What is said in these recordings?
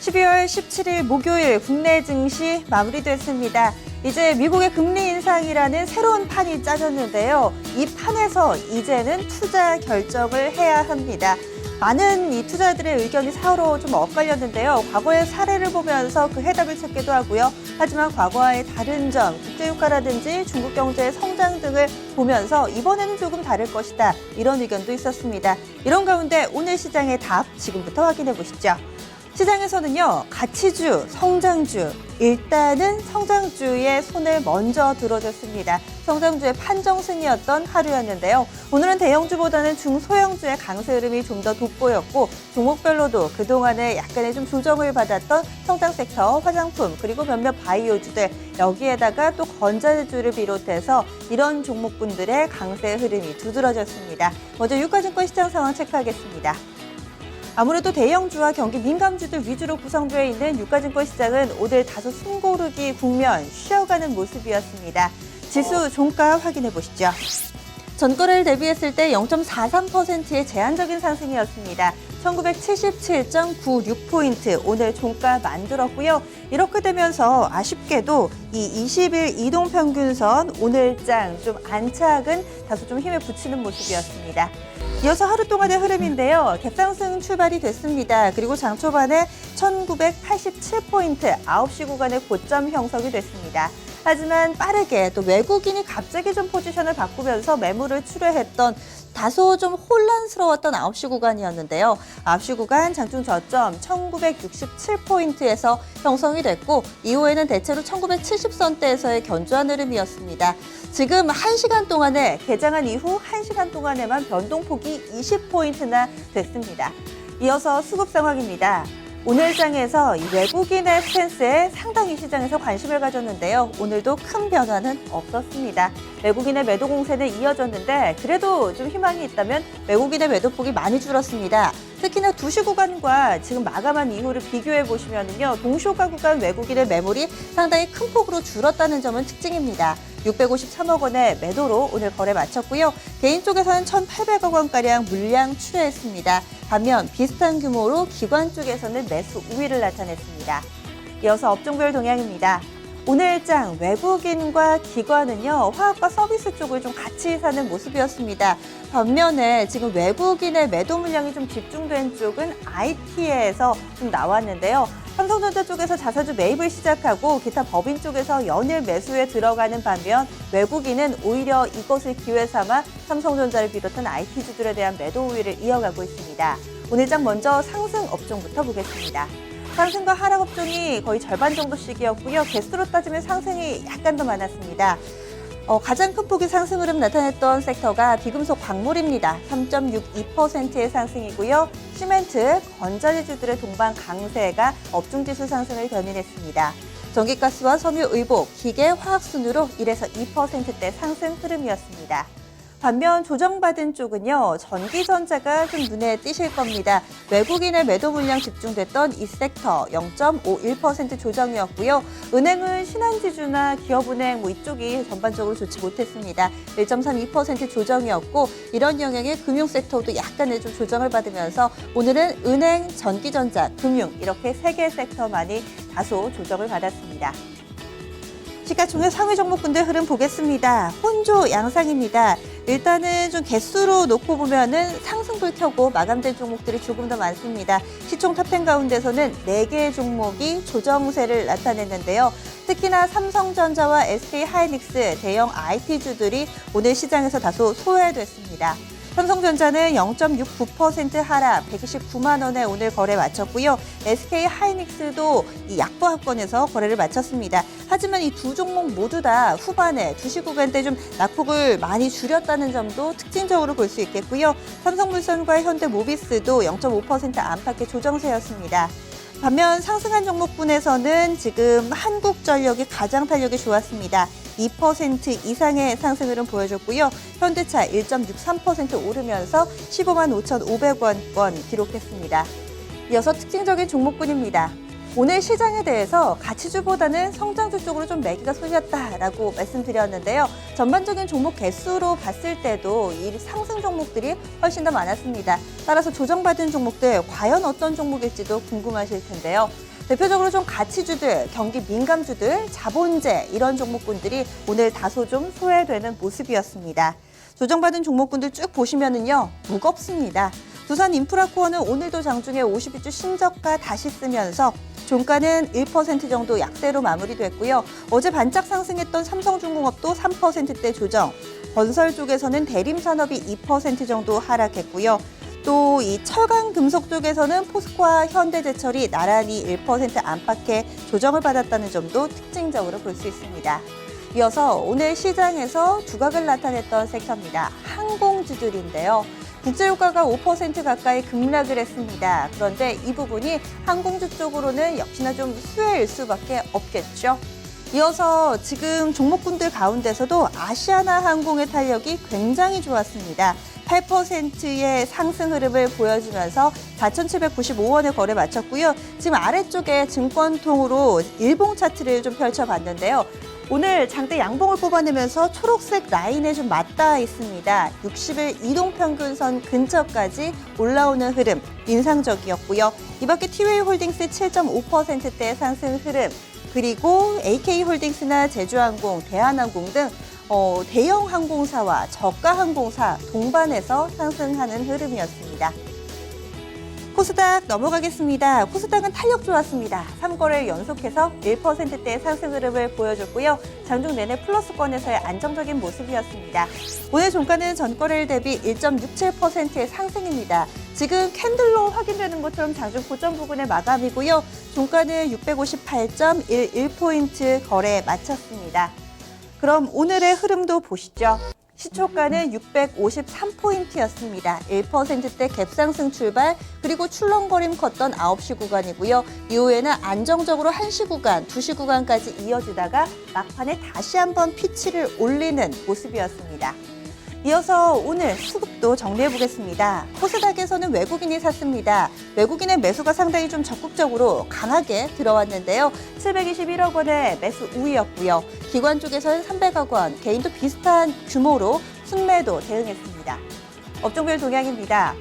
12월 17일 목요일 국내 증시 마무리됐습니다. 이제 미국의 금리 인상이라는 새로운 판이 짜졌는데요. 이 판에서 이제는 투자 결정을 해야 합니다. 많은 이 투자들의 의견이 서로 좀 엇갈렸는데요. 과거의 사례를 보면서 그 해답을 찾기도 하고요. 하지만 과거와의 다른 점, 국제유가라든지 중국 경제의 성장 등을 보면서 이번에는 조금 다를 것이다. 이런 의견도 있었습니다. 이런 가운데 오늘 시장의 답 지금부터 확인해 보시죠. 시장에서는요, 가치주, 성장주, 일단은 성장주의 손을 먼저 들어줬습니다. 성장주의 판정승이었던 하루였는데요. 오늘은 대형주보다는 중소형주의 강세 흐름이 좀 더 돋보였고, 종목별로도 그동안에 약간의 좀 조정을 받았던 성장 섹터, 화장품, 그리고 몇몇 바이오주들, 여기에다가 또 건설주를 비롯해서 이런 종목군들의 강세 흐름이 두드러졌습니다. 먼저 유가증권 시장 상황 체크하겠습니다. 아무래도 대형주와 경기 민감주들 위주로 구성되어 있는 유가증권 시장은 오늘 다소 숨고르기 국면, 쉬어가는 모습이었습니다. 지수 종가 확인해 보시죠. 전거래를 대비했을 때 0.43%의 제한적인 상승이었습니다. 1977.96포인트 오늘 종가 만들었고요. 이렇게 되면서 아쉽게도 이 20일 이동평균선 오늘장 좀 안착은 다소 좀 힘을 붙이는 모습이었습니다. 이어서 하루 동안의 흐름인데요. 갭상승 출발이 됐습니다. 그리고 장 초반에 1987포인트 9시 구간의 고점 형성이 됐습니다. 하지만 빠르게 또 외국인이 갑자기 좀 포지션을 바꾸면서 매물을 출회했던 다소 좀 혼란스러웠던 9시 구간이었는데요. 9시 구간 장중 저점 1967포인트에서 형성이 됐고 이후에는 대체로 1970선대에서의 견조한 흐름이었습니다. 지금 1시간 동안에 개장한 이후 1시간 동안에만 변동폭이 20포인트나 됐습니다. 이어서 수급 상황입니다. 오늘 장에서 이 외국인의 스탠스에 상당히 시장에서 관심을 가졌는데요. 오늘도 큰 변화는 없었습니다. 외국인의 매도 공세는 이어졌는데 그래도 좀 희망이 있다면 외국인의 매도폭이 많이 줄었습니다. 특히나 2시 구간과 지금 마감한 이후를 비교해 보시면요. 동시호가 구간 외국인의 매물이 상당히 큰 폭으로 줄었다는 점은 특징입니다. 653억 원의 매도로 오늘 거래 마쳤고요. 개인 쪽에서는 1,800억 원가량 물량 출회했습니다. 반면 비슷한 규모로 기관 쪽에서는 매수 우위를 나타냈습니다. 이어서 업종별 동향입니다. 오늘장 외국인과 기관은요, 화학과 서비스 쪽을 좀 같이 사는 모습이었습니다. 반면에 지금 외국인의 매도 물량이 좀 집중된 쪽은 IT에서 좀 나왔는데요. 삼성전자 쪽에서 자사주 매입을 시작하고 기타 법인 쪽에서 연일 매수에 들어가는 반면 외국인은 오히려 이것을 기회 삼아 삼성전자를 비롯한 IT주들에 대한 매도 우위를 이어가고 있습니다. 오늘장 먼저 상승 업종부터 보겠습니다. 상승과 하락 업종이 거의 절반 정도씩이었고요. 개수로 따지면 상승이 약간 더 많았습니다. 가장 큰 폭의 상승 흐름 나타냈던 섹터가 비금속 광물입니다. 3.62%의 상승이고요. 시멘트, 건설주들의 동반 강세가 업종지수 상승을 견인했습니다. 전기가스와 섬유, 의복, 기계, 화학 순으로 1에서 2%대 상승 흐름이었습니다. 반면 조정받은 쪽은요, 전기전자가 좀 눈에 띄실 겁니다. 외국인의 매도 물량 집중됐던 이 섹터 0.51% 조정이었고요. 은행은 신한지주나 기업은행 이쪽이 전반적으로 좋지 못했습니다. 1.32% 조정이었고 이런 영향의 금융 섹터도 약간의 좀 조정을 받으면서 오늘은 은행, 전기전자, 금융 이렇게 3개 섹터만이 다소 조정을 받았습니다. 시가총액 상위 종목군들 흐름 보겠습니다. 혼조 양상입니다. 일단은 좀 개수로 놓고 보면은 상승불 켜고 마감된 종목들이 조금 더 많습니다. 시총 탑10 가운데서는 4개의 종목이 조정세를 나타냈는데요. 특히나 삼성전자와 SK하이닉스 대형 IT주들이 오늘 시장에서 다소 소외됐습니다. 삼성전자는 0.69% 하락, 129만 원에 오늘 거래 마쳤고요. SK하이닉스도 이 약보합권에서 거래를 마쳤습니다. 하지만 이 두 종목 모두 다 후반에 2시 구간대 좀 낙폭을 많이 줄였다는 점도 특징적으로 볼 수 있겠고요. 삼성물산과 현대모비스도 0.5% 안팎의 조정세였습니다. 반면 상승한 종목군에서는 지금 한국전력이 가장 탄력이 좋았습니다. 2% 이상의 상승률은 보여줬고요. 현대차 1.63% 오르면서 15만 5,500원 기록했습니다. 이어서 특징적인 종목군입니다. 오늘 시장에 대해서 가치주보다는 성장주 쪽으로 좀 매기가 쏠렸다라고 말씀드렸는데요. 전반적인 종목 개수로 봤을 때도 이 상승 종목들이 훨씬 더 많았습니다. 따라서 조정받은 종목들 과연 어떤 종목일지도 궁금하실 텐데요. 대표적으로 좀 가치주들, 경기 민감주들, 자본재 이런 종목군들이 오늘 다소 좀 소외되는 모습이었습니다. 조정받은 종목군들 쭉 보시면은요, 무겁습니다. 두산인프라코어는 오늘도 장중에 52주 신저가 다시 쓰면서 종가는 1% 정도 약세로 마무리됐고요. 어제 반짝 상승했던 삼성중공업도 3%대 조정, 건설 쪽에서는 대림산업이 2% 정도 하락했고요. 또 이 철강 금속 쪽에서는 포스코와 현대제철이 나란히 1% 안팎의 조정을 받았다는 점도 특징적으로 볼 수 있습니다. 이어서 오늘 시장에서 두각을 나타냈던 섹터입니다. 항공주들인데요. 국제유가가 5% 가까이 급락을 했습니다. 그런데 이 부분이 항공주 쪽으로는 역시나 좀 수혜일 수밖에 없겠죠. 이어서 지금 종목군들 가운데서도 아시아나항공의 탄력이 굉장히 좋았습니다. 8%의 상승 흐름을 보여주면서 4,795원에 거래 마쳤고요. 지금 아래쪽에 증권통으로 일봉 차트를 좀 펼쳐봤는데요. 오늘 장대 양봉을 뽑아내면서 초록색 라인에 좀 맞닿아 있습니다. 60일 이동평균선 근처까지 올라오는 흐름 인상적이었고요. 이 밖에 티웨이홀딩스 7.5%대 상승 흐름, 그리고 AK홀딩스나 제주항공, 대한항공 등 대형 항공사와 저가 항공사 동반해서 상승하는 흐름이었습니다. 코스닥 넘어가겠습니다. 코스닥은 탄력 좋았습니다. 3거래일 연속해서 1%대의 상승 흐름을 보여줬고요. 장중 내내 플러스권에서의 안정적인 모습이었습니다. 오늘 종가는 전거래일 대비 1.67%의 상승입니다. 지금 캔들로 확인되는 것처럼 장중 고점 부근의 마감이고요. 종가는 658.11포인트 거래에 마쳤습니다. 그럼 오늘의 흐름도 보시죠. 시초가는 653포인트였습니다. 1%대 갭상승 출발, 그리고 출렁거림 컸던 9시 구간이고요. 이후에는 안정적으로 1시 구간, 2시 구간까지 이어지다가 막판에 다시 한번 피치를 올리는 모습이었습니다. 이어서 오늘 수급도 정리해보겠습니다. 코스닥에서는 외국인이 샀습니다. 외국인의 매수가 상당히 좀 적극적으로 강하게 들어왔는데요. 721억 원의 매수 우위였고요. 기관 쪽에서는 300억 원, 개인도 비슷한 규모로 순매도 대응했습니다. 업종별 동향입니다.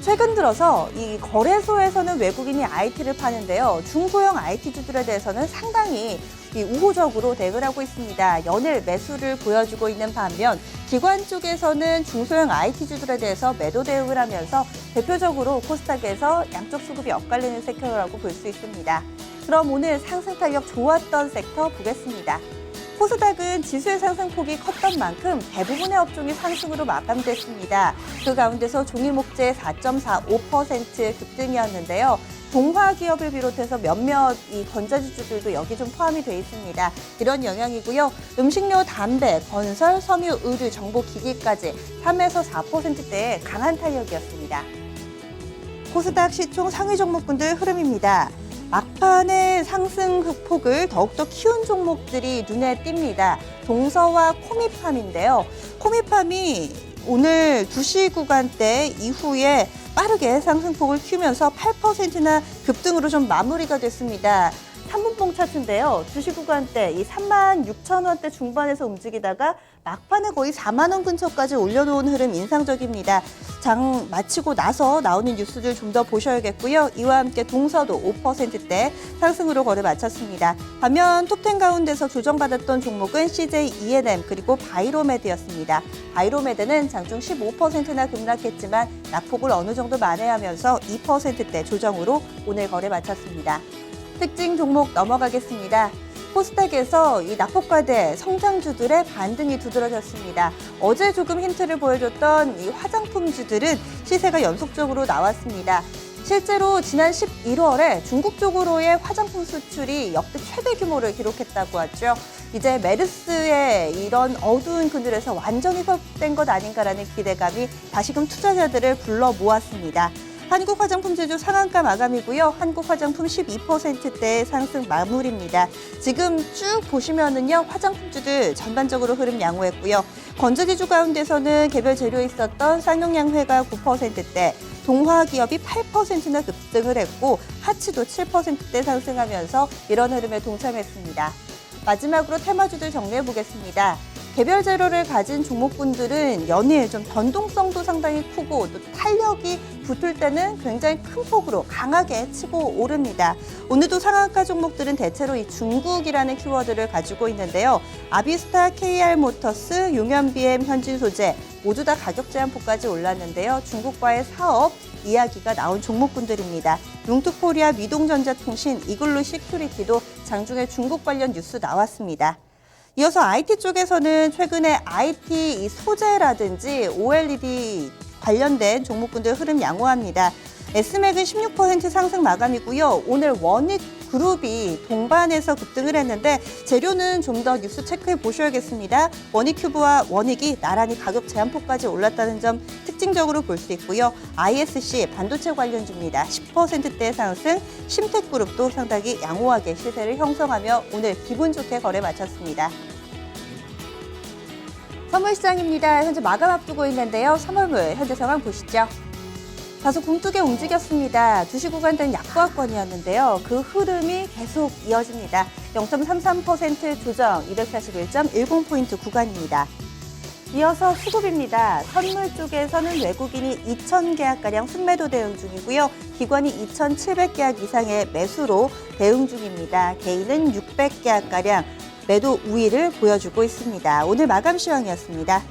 최근 들어서 이 거래소에서는 외국인이 IT를 파는데요. 중소형 IT주들에 대해서는 상당히 우호적으로 대응을 하고 있습니다. 연일 매수를 보여주고 있는 반면 기관 쪽에서는 중소형 IT주들에 대해서 매도 대응을 하면서 대표적으로 코스닥에서 양쪽 수급이 엇갈리는 섹터라고 볼 수 있습니다. 그럼 오늘 상승 탄력 좋았던 섹터 보겠습니다. 코스닥은 지수의 상승폭이 컸던 만큼 대부분의 업종이 상승으로 마감됐습니다. 그 가운데서 종이목재 4.45% 급등이었는데요. 동화기업을 비롯해서 몇몇 이 건자지주들도 여기 좀 포함이 돼 있습니다. 이런 영향이고요. 음식료, 담배, 건설, 섬유, 의류, 정보기기까지 3에서 4%대의 강한 탄력이었습니다. 코스닥 시총 상위 종목군들 흐름입니다. 막판의 상승 폭을 더욱더 키운 종목들이 눈에 띕니다. 동서와 코미팜인데요. 코미팜이 오늘 2시 구간대 이후에 빠르게 상승폭을 키우면서 8%나 급등으로 좀 마무리가 됐습니다. 3분봉 차트인데요. 2시 구간대 이 36,000원대 중반에서 움직이다가 막판에 거의 4만 원 근처까지 올려놓은 흐름 인상적입니다. 장 마치고 나서 나오는 뉴스들 좀 더 보셔야겠고요. 이와 함께 동서도 5%대 상승으로 거래 마쳤습니다. 반면 톱10 가운데서 조정받았던 종목은 CJ E&M 그리고 바이로메드였습니다. 바이로메드는 장중 15%나 급락했지만 낙폭을 어느 정도 만회하면서 2%대 조정으로 오늘 거래 마쳤습니다. 특징 종목 넘어가겠습니다. 코스닥에서 이 낙폭과대 성장주들의 반등이 두드러졌습니다. 어제 조금 힌트를 보여줬던 이 화장품주들은 시세가 연속적으로 나왔습니다. 실제로 지난 11월에 중국 쪽으로의 화장품 수출이 역대 최대 규모를 기록했다고 하죠. 이제 메르스의 이런 어두운 그늘에서 완전히 회복된 것 아닌가라는 기대감이 다시금 투자자들을 불러 모았습니다. 한국화장품 제조 상한가 마감이고요. 한국화장품 12%대 상승 마무리입니다. 지금 쭉 보시면은요, 화장품주들 전반적으로 흐름 양호했고요. 건조기주 가운데서는 개별 재료에 있었던 쌍용양회가 9%대, 동화기업이 8%나 급등을 했고 하치도 7%대 상승하면서 이런 흐름에 동참했습니다. 마지막으로 테마주들 정리해 보겠습니다. 개별 재료를 가진 종목군들은 연일 좀 변동성도 상당히 크고 또 탄력이 붙을 때는 굉장히 큰 폭으로 강하게 치고 오릅니다. 오늘도 상한가 종목들은 대체로 이 중국이라는 키워드를 가지고 있는데요. 아비스타, KR모터스, 용현BM, 현진소재 모두 다 가격 제한폭까지 올랐는데요. 중국과의 사업 이야기가 나온 종목군들입니다. 융투코리아, 미동전자통신, 이글루 시큐리티도 장중에 중국 관련 뉴스 나왔습니다. 이어서 IT 쪽에서는 최근에 IT 소재라든지 OLED 관련된 종목군들 흐름 양호합니다. S맥은 16% 상승 마감이고요. 오늘 원익그룹이 동반해서 급등을 했는데 재료는 좀 더 뉴스 체크해 보셔야겠습니다. 원익큐브와 원익이 나란히 가격 제한폭까지 올랐다는 점 특징적으로 볼 수 있고요. ISC 반도체 관련주입니다. 10%대 상승, 심택그룹도 상당히 양호하게 시세를 형성하며 오늘 기분 좋게 거래 마쳤습니다. 선물시장입니다. 현재 마감 앞두고 있는데요. 선물물 현재 상황 보시죠. 다소 공뚜게 움직였습니다. 2시 구간된 약보합권이었는데요. 그 흐름이 계속 이어집니다. 0.33% 조정, 241.10포인트 구간입니다. 이어서 수급입니다. 선물 쪽에서는 외국인이 2,000계약가량 순매도 대응 중이고요. 기관이 2,700계약 이상의 매수로 대응 중입니다. 개인은 600계약가량 매도 우위를 보여주고 있습니다. 오늘 마감 시황이었습니다.